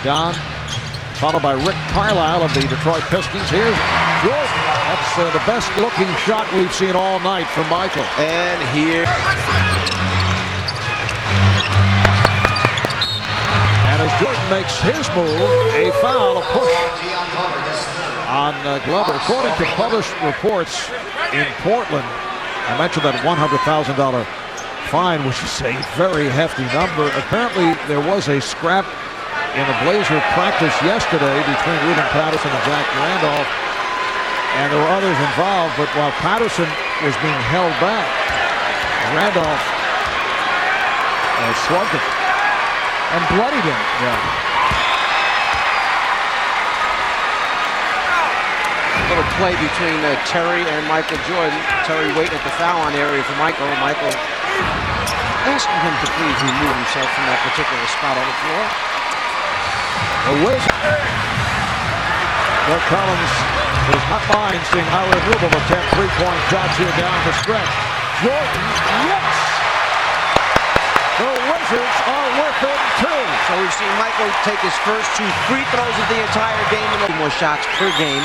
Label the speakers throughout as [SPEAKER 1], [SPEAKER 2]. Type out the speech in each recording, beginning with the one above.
[SPEAKER 1] Don, followed by Rick Carlisle of the Detroit Pistons. Here's Jordan. That's the best looking shot we've seen all night from Michael.
[SPEAKER 2] And here.
[SPEAKER 1] And as Jordan makes his move, a foul, a push on Glover. According to published reports in Portland, I mentioned that $100,000 fine, which is a very hefty number. Apparently, there was a scrap in a Blazer practice yesterday between Ruben Patterson and Jack Randolph, and there were others involved, but while Patterson was being held back, Randolph slugged him and bloodied him.
[SPEAKER 2] A little play between Terry and Michael Jordan. Terry waiting at the foul line area for Michael. Michael asking him to please remove himself from that particular spot on the floor.
[SPEAKER 1] The Wizards. Doug Collins is not mind seeing how removal attempt three-point shots here down the stretch. Jordan, yes! The Wizards are within two.
[SPEAKER 2] So we've seen Michael take his first 2 free throws of the entire game and more shots per game.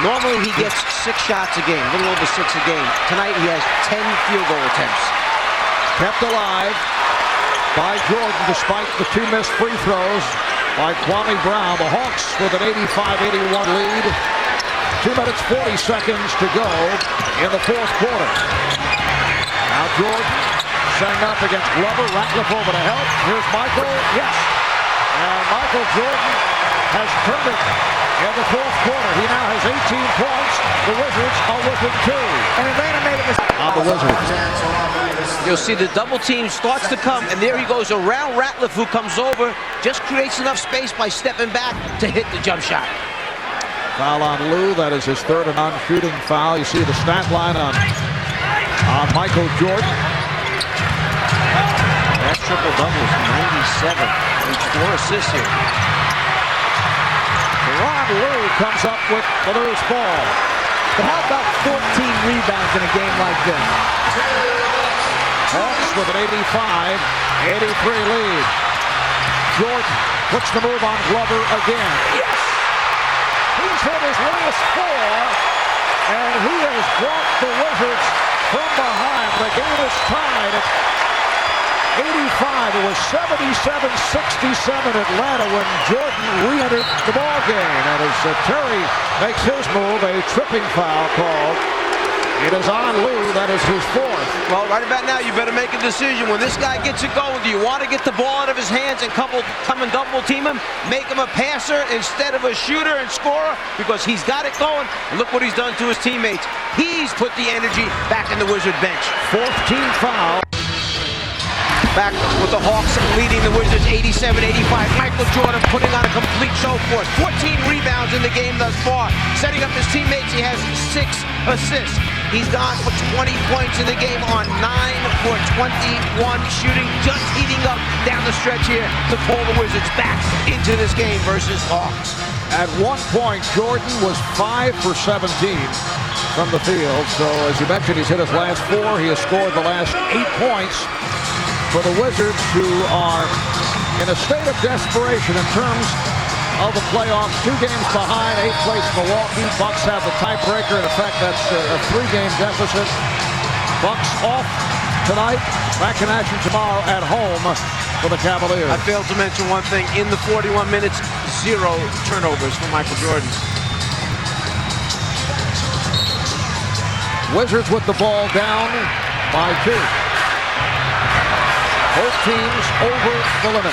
[SPEAKER 2] Normally he gets 6 shots a game, a little over 6 a game. Tonight he has 10 field goal attempts.
[SPEAKER 1] Kept alive by Jordan despite the 2 missed free throws by Kwame Brown. The Hawks with an 85-81 lead. 2 minutes 40 seconds to go in the fourth quarter. Now Jordan setting up against Glover. Ratliff over to help. Here's Michael. Yes. And Michael Jordan has turned it in the fourth quarter. He now has 18 points. The Wizards are within 2. And Atlanta made a mistake on the Wizards.
[SPEAKER 2] You'll see the double team starts to come, and there he goes around Ratliff, who comes over, just creates enough space by stepping back to hit the jump shot.
[SPEAKER 1] Foul on Lou. That is his third and non-shooting foul. You see the stat line on Michael Jordan.
[SPEAKER 2] That triple-double is 97. He's 4 assists here.
[SPEAKER 1] Ron Lou comes up with the loose ball.
[SPEAKER 3] But how about 14 rebounds in a game like this?
[SPEAKER 1] Hawks with an 85-83 lead. Jordan puts the move on Glover again. Yes! He's hit his last 4, and he has brought the Wizards from behind. The game is tied at 85. It was 77-67 Atlanta when Jordan re-entered the ball game. And as Terry makes his move, a tripping foul called. It is on Lou. That is his 4th.
[SPEAKER 2] Well, right about now, you better make a decision. When this guy gets it going, do you want to get the ball out of his hands and come and double team him, make him a passer instead of a shooter and scorer? Because he's got it going. Look what he's done to his teammates. He's put the energy back in the Wizard bench.
[SPEAKER 1] 4th team foul.
[SPEAKER 2] Back with the Hawks leading the Wizards 87-85. Michael Jordan putting on a complete show for us. 14 rebounds in the game thus far. Setting up his teammates, he has 6 assists. He's gone for 20 points in the game on 9 for 21 shooting. Just heating up down the stretch here to pull the Wizards back into this game versus Hawks.
[SPEAKER 1] At one point, Jordan was 5 for 17 from the field. So as you mentioned, he's hit his last 4. He has scored the last 8 points for the Wizards, who are in a state of desperation in terms of the playoffs. 2 games behind, 8th place Milwaukee. Bucks have the tiebreaker. In effect, that's a 3-game deficit. Bucks off tonight. Back in action tomorrow at home for the Cavaliers.
[SPEAKER 2] I failed to mention one thing. In the 41 minutes, 0 turnovers for Michael Jordan.
[SPEAKER 1] Wizards with the ball down by 2. Both teams over the limit.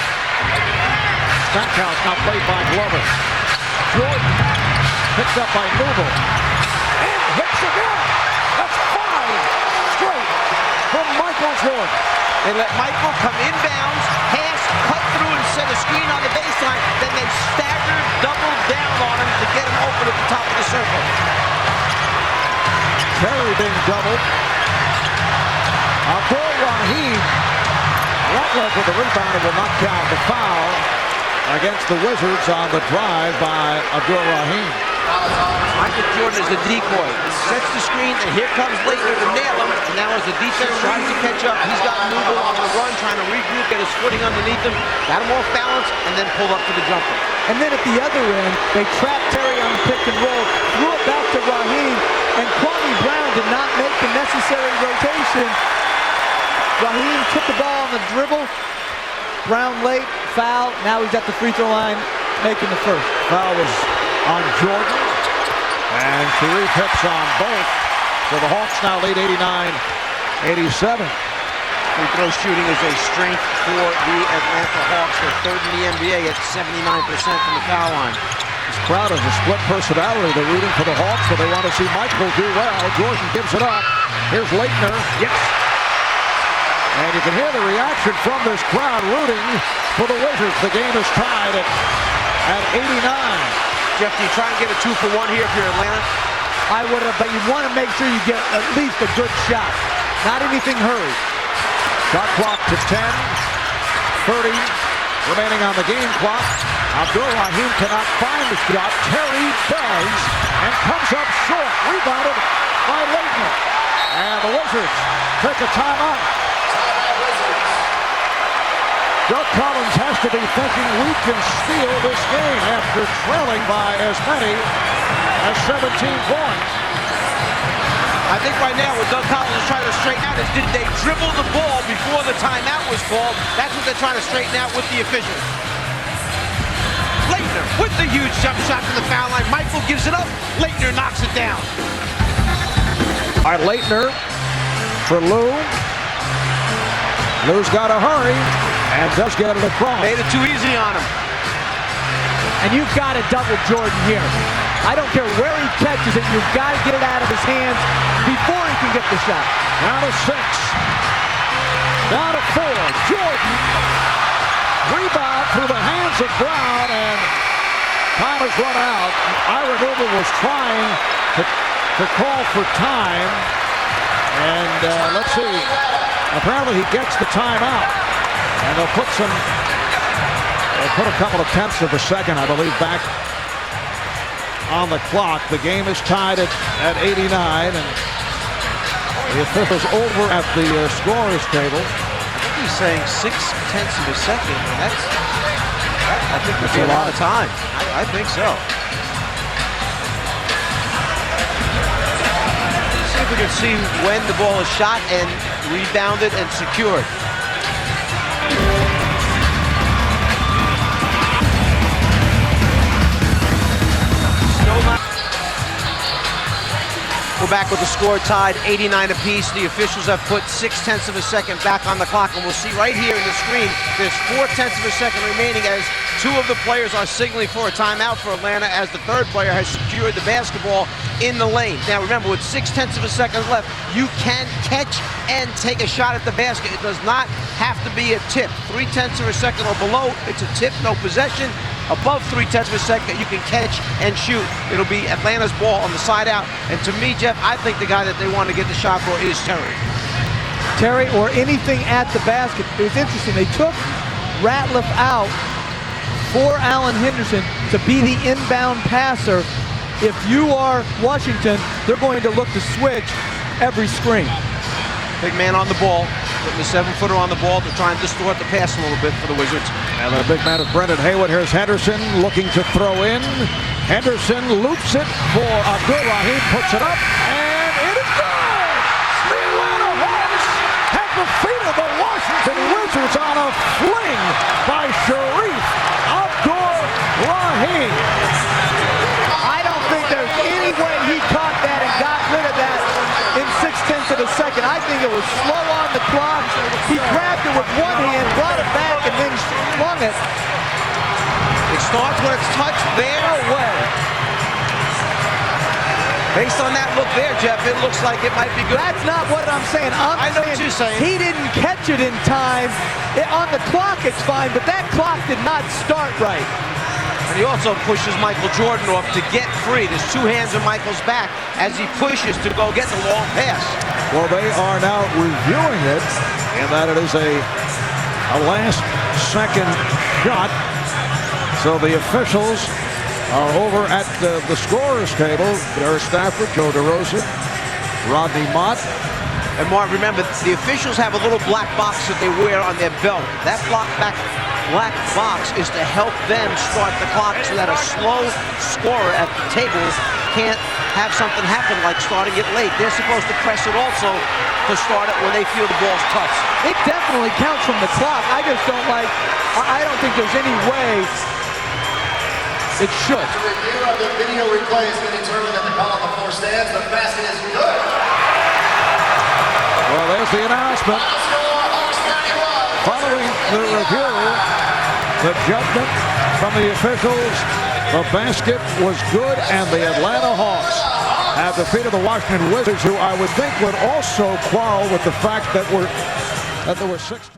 [SPEAKER 1] Stackhouse now played by Glover. Jordan picked up by Newell. And hits again. That's 5 straight from Michael Jordan.
[SPEAKER 2] They let Michael come inbounds, pass, cut through and set a screen on the baseline. Then they staggered, doubled down on him to get him open at the top of the circle.
[SPEAKER 1] Terry being doubled. Abdul-Rahim. Ratliff with the rebound and will not count the foul against the Wizards on the drive by Abdul-Rahim.
[SPEAKER 2] Michael Jordan is the decoy. Sets the screen, and here comes Leitner to nail him. And now as the defense tries to catch up, he's got Newell on the run, trying to regroup, get his footing underneath him, got him off balance, and then pulled up to the jumper.
[SPEAKER 3] And then at the other end, they trapped Terry on the pick and roll, threw it back to Raheem, and Kwame Brown did not make the necessary rotation. Raheem took the ball on the dribble. Brown late, foul. Now he's at the free throw line, making the first.
[SPEAKER 1] Foul was on Jordan, and Sharif hits on both. So the Hawks now lead 89-87.
[SPEAKER 2] Free throw shooting is a strength for the Atlanta Hawks. They're third in the NBA at 79% from the foul line.
[SPEAKER 1] This crowd has a split personality. They're rooting for the Hawks, but they want to see Michael do well. Jordan gives it up. Here's Leitner.
[SPEAKER 2] Yes.
[SPEAKER 1] And you can hear the reaction from this crowd rooting for the Wizards. The game is tied at 89.
[SPEAKER 2] Jeff, do you try and get a 2-for-1 here if you're Atlanta?
[SPEAKER 3] I would have, but you want to make sure you get at least a good shot. Not anything hurried.
[SPEAKER 1] Shot clock to 10. 30 remaining on the game clock. Abdul-Rahim cannot find the shot. Terry does and comes up short. Rebounded by Leitner. And the Wizards take a timeout. Doug Collins has to be thinking we can steal this game after trailing by as many as 17 points.
[SPEAKER 2] I think right now what Doug Collins is trying to straighten out is, did they dribble the ball before the timeout was called? That's what they're trying to straighten out with the officials. Leitner with the huge jump shot to the foul line. Michael gives it up. Leitner knocks it down.
[SPEAKER 1] All right, Leitner for Lou. Lou's got to hurry and does get it across.
[SPEAKER 2] Made it too easy on him.
[SPEAKER 3] And you've got to double Jordan here. I don't care where he catches it, you've got to get it out of his hands before he can get the shot.
[SPEAKER 1] Down to 6. Down to 4. Jordan. Rebound through the hands of Brown, and time has run out. Ira Newell was trying to call for time. And let's see. Apparently he gets the timeout. And they'll put a couple of tenths of a second, I believe, back on the clock. The game is tied at 89, and the officials over at the scorer's table.
[SPEAKER 2] I think he's saying 0.6 of a second, and I think that's a lot of time. I think so. Let's see if we can see when the ball is shot and rebounded and secured. We're back with the score tied 89 apiece. The officials have put 0.6 of a second back on the clock, and we'll see right here in the screen there's 0.4 of a second remaining as two of the players are signaling for a timeout for Atlanta as the third player has secured the basketball in the lane. Now remember, with 0.6 of a second left, you can catch and take a shot at the basket. It does not have to be a tip. 0.3 of a second or below, it's a tip, no possession. Above 0.3 of a second, you can catch and shoot. It'll be Atlanta's ball on the side out. And to me, Jeff, I think the guy that they want to get the shot for is Terry.
[SPEAKER 3] Terry or anything at the basket. It was interesting. They took Ratliff out for Alan Henderson to be the inbound passer. If you are Washington, they're going to look to switch every screen.
[SPEAKER 2] Big man on the ball. Putting the 7-footer on the ball to try and distort the pass a little bit for the Wizards.
[SPEAKER 1] And the big man is Brendan Haywood. Here's Henderson looking to throw in. Henderson loops it for Abdul-Rahim, puts it up, and it is good! The Atlanta Hawks have defeated the Washington Wizards on a fling by Sharif Abdul-Rahim.
[SPEAKER 3] I don't think there's any way he caught that and got rid of that in 0.6 of a second. I think it was slow on the clock. He grabbed it with one hand, brought it back, and then swung it.
[SPEAKER 2] It starts when it's touched there.
[SPEAKER 3] No way.
[SPEAKER 2] Based on that look there, Jeff, it looks like it might be good.
[SPEAKER 3] That's not what I'm saying.
[SPEAKER 2] I know what you're saying.
[SPEAKER 3] He didn't catch it in time. On the clock, it's fine, but that clock did not start right.
[SPEAKER 2] And he also pushes Michael Jordan off to get free. There's two hands on Michael's back as he pushes to go get the long pass.
[SPEAKER 1] Well, they are now reviewing it, and that it is a last-second shot. So the officials Over at the scorer's table, Derek Stafford, Joe DeRosa, Rodney Mott.
[SPEAKER 2] And Mark, remember, the officials have a little black box that they wear on their belt. That black box is to help them start the clock so that a slow scorer at the table can't have something happen like starting it late. They're supposed to press it also to start it when they feel the ball's touched.
[SPEAKER 3] It definitely counts from the clock. I just don't I don't think there's any way it should.
[SPEAKER 4] A review of the video replay is going to determine that the call on the floor stands. The basket is good.
[SPEAKER 1] Well, there's the announcement. Following the review, the judgment from the officials, the basket was good, and the Atlanta Hawks have defeated the Washington Wizards, who I would think would also quarrel with the fact that there were 6